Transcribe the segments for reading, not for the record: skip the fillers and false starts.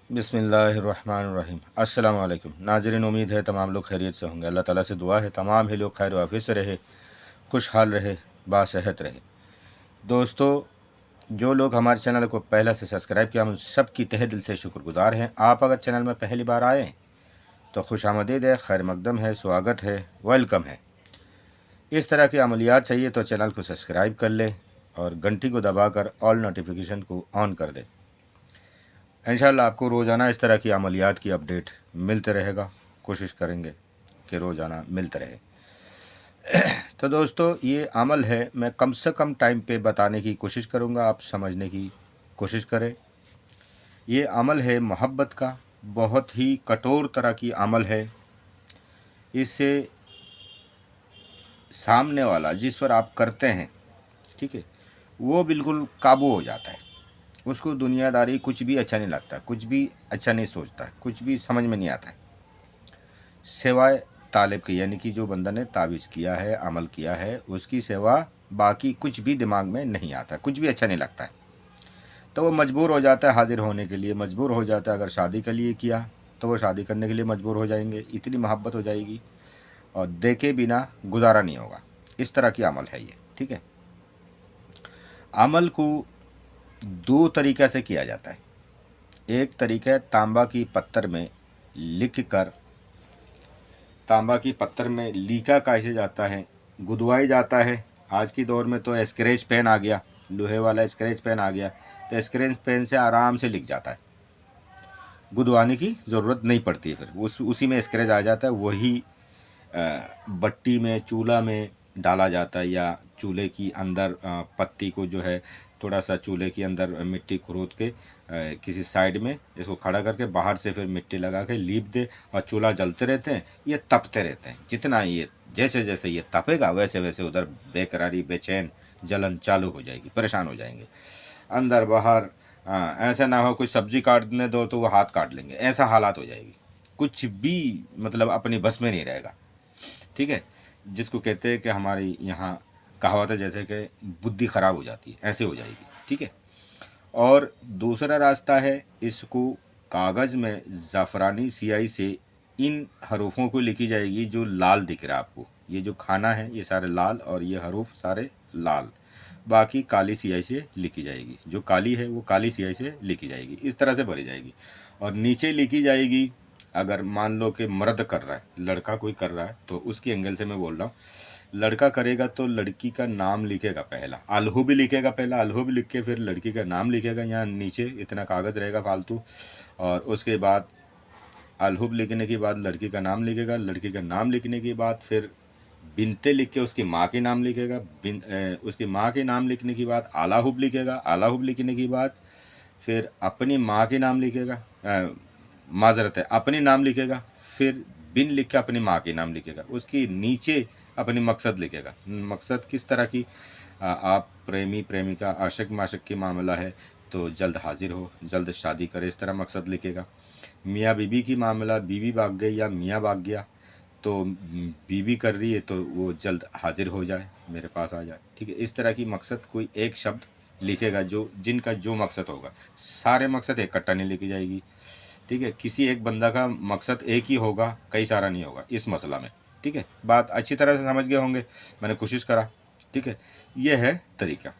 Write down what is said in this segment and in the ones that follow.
बिस्मिल्लाहिर्रहमानिर्रहीम। अस्सलाम वालेकुम नाज़रीन, उम्मीद है तमाम लोग खैरियत से होंगे। अल्लाह ताला से दुआ है तमाम ही लोग खैर वाफियत से रहे, खुशहाल रहे, बासेहत रहे। दोस्तों, जो लोग हमारे चैनल को पहले से सब्सक्राइब किया, हम सब की तहे दिल से शुक्रगुजार हैं। आप अगर चैनल में पहली बार आए तो खुशामदीद है, खैर मकदम है, स्वागत है, वेलकम है। इस तरह की अमलियात चाहिए तो चैनल को सब्सक्राइब कर ले और घंटी को दबाकर ऑल नोटिफिकेशन को ऑन कर दे। इंशाअल्लाह आपको रोज़ाना इस तरह की अमलियात की अपडेट मिलते रहेगा। कोशिश करेंगे कि रोज़ाना मिलते रहे। तो दोस्तों, ये अमल है, मैं कम से कम टाइम पे बताने की कोशिश करूँगा, आप समझने की कोशिश करें। ये अमल है मोहब्बत का, बहुत ही कठोर तरह की अमल है। इससे सामने वाला जिस पर आप करते हैं, ठीक है, वो बिल्कुल काबू हो जाता है। उसको दुनियादारी कुछ भी अच्छा नहीं लगता, कुछ भी अच्छा नहीं सोचता, कुछ भी समझ में नहीं आता है सिवाय तालिब के, यानी कि जो बंदा ने तावीज़ किया है, अमल किया है, उसकी सिवा बाकी कुछ भी दिमाग में नहीं आता, कुछ भी अच्छा नहीं लगता है। तो वो मजबूर हो जाता है हाजिर होने के लिए, मजबूर हो जाता है। अगर शादी के लिए किया तो वो शादी करने के लिए मजबूर हो जाएंगे, इतनी मोहब्बत हो जाएगी और देखे बिना गुजारा नहीं होगा। इस तरह की अमल है ये, ठीक है। अमल को दो तरीक़े से किया जाता है। एक तरीका है तांबा की पत्थर में लिख कर, तांबा की पत्थर में लिखा कैसे जाता है, गुदवाई जाता है। आज की दौर में तो स्क्रैच पेन आ गया, लोहे वाला स्क्रैच पेन आ गया, तो स्क्रैच पेन से आराम से लिख जाता है, गुदवाने की ज़रूरत नहीं पड़ती है। फिर उसी में स्क्रैच आ जाता है। वही बट्टी में, चूल्हा में डाला जाता है, या चूल्हे की अंदर पत्ती को जो है थोड़ा सा चूल्हे के अंदर मिट्टी खुरोद के किसी साइड में इसको खड़ा करके बाहर से फिर मिट्टी लगा के लीप दे और चूल्हा जलते रहते हैं, ये तपते रहते हैं। जितना ये जैसे जैसे ये तपेगा वैसे वैसे उधर बेकरारी, बेचैन, जलन चालू हो जाएगी, परेशान हो जाएंगे अंदर बाहर। ऐसा ना हो कोई सब्जी काटने दो तो वो हाथ काट लेंगे, ऐसा हालात हो जाएगी। कुछ भी मतलब अपनी बस में नहीं रहेगा, ठीक है। जिसको कहते हैं कि हमारे यहाँ कहावत है जैसे कि बुद्धि ख़राब हो जाती है, ऐसे हो जाएगी, ठीक है। और दूसरा रास्ता है, इसको कागज़ में ज़ाफ़रानी स्याही से इन हरूफों को लिखी जाएगी जो लाल दिख रहा है आपको। ये जो खाना है ये सारे लाल और ये हरूफ सारे लाल, बाकी काली स्याही से लिखी जाएगी। जो काली है वो काली स्याही से लिखी जाएगी, इस तरह से भरी जाएगी। और नीचे लिखी जाएगी, अगर मान लो कि मर्द कर रहा है, लड़का कोई कर रहा है, तो उसकी एंगल से मैं बोल रहा हूँ। लड़का करेगा तो लड़की का नाम लिखेगा, पहला अलहू भी लिखेगा, पहला अलहू भी लिख के फिर लड़की का नाम लिखेगा। यहाँ नीचे इतना कागज़ रहेगा फालतू, और उसके बाद अलहू लिखने के बाद लड़की का नाम लिखेगा। लड़की का नाम लिखने के बाद फिर बिनते लिख के उसकी माँ के नाम लिखेगा। उसकी माँ के नाम लिखने के बाद आलाहुब लिखेगा। आलाहुब लिखने के बाद फिर अपनी माँ के नाम लिखेगा, माजरत है अपनी नाम लिखेगा। फिर बिन लिख के अपनी माँ के नाम लिखेगा। उसकी नीचे अपनी मकसद लिखेगा। मकसद किस तरह की, आप प्रेमी प्रेमिका, आशिक माशिक की मामला है तो जल्द हाजिर हो, जल्द शादी करे, इस तरह मकसद लिखेगा। मियाँ बीबी की मामला, बीवी भाग गई या मियाँ भाग गया, तो बीवी कर रही है तो वो जल्द हाजिर हो जाए, मेरे पास आ जाए, ठीक है। इस तरह की मकसद कोई एक शब्द लिखेगा, जो जिनका जो मकसद होगा। सारे मकसद इकट्ठा नहीं लिखी जाएगी, ठीक है। किसी एक बंदा का मकसद एक ही होगा, कई सारा नहीं होगा इस मसला में, ठीक है। बात अच्छी तरह से समझ गए होंगे, मैंने कोशिश करा, ठीक है। यह है तरीका।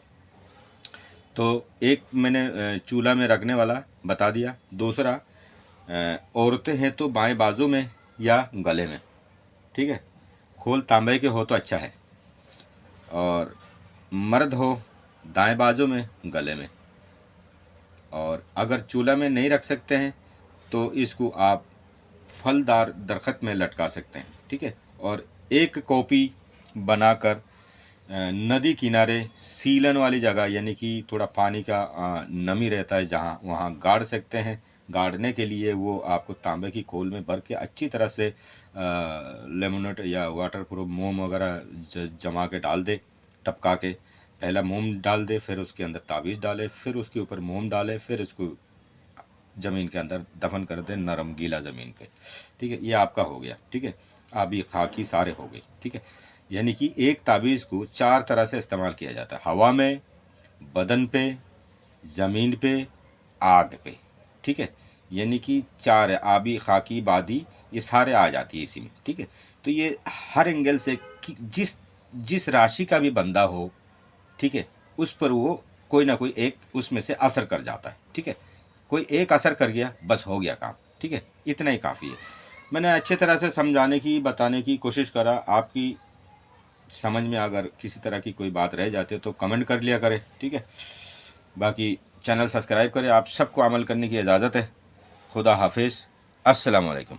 तो एक मैंने चूल्हा में रखने वाला बता दिया। दूसरा, औरतें हैं तो बाएं बाजू में या गले में, ठीक है। खोल तांबे के हो तो अच्छा है, और मर्द हो दाएं बाजू में, गले में। और अगर चूल्हा में नहीं रख सकते हैं तो इसको आप फलदार दरख्त में लटका सकते हैं, ठीक है। और एक कॉपी बनाकर नदी किनारे सीलन वाली जगह, यानी कि थोड़ा पानी का नमी रहता है जहाँ, वहाँ गाड़ सकते हैं। गाड़ने के लिए वो आपको तांबे की खोल में भर के अच्छी तरह से लेमोनेट या वाटरप्रूफ मोम वगैरह जमा के डाल दे, टपका के। पहला मोम डाल दे, फिर उसके अंदर तावीज़ डाले, फिर उसके ऊपर मोम डाले, फिर उसको ज़मीन के अंदर दफन कर दे, नरम गीला ज़मीन पे, ठीक है। ये आपका हो गया, ठीक है। आबी खाकी सारे हो गए, ठीक है। यानी कि एक तावीज़ को चार तरह से इस्तेमाल किया जाता है, हवा में, बदन पे, ज़मीन पे, आग पे, ठीक है। यानी कि 4 है, आबी, खाकी, बादी, ये सारे आ जाती है इसी में, ठीक है। तो ये हर एंगल से कि जिस राशि का भी बंदा हो, ठीक है, उस पर वो कोई ना कोई एक उसमें से असर कर जाता है, ठीक है। कोई एक असर कर गया, बस हो गया काम, ठीक है, इतना ही काफ़ी है। मैंने अच्छे तरह से समझाने की, बताने की कोशिश करा। आपकी समझ में अगर किसी तरह की कोई बात रह जाती है तो कमेंट कर लिया करें, ठीक है। बाकी चैनल सब्सक्राइब करें। आप सबको अमल करने की इजाज़त है। खुदा हाफिज़। अस्सलाम वालेकुम।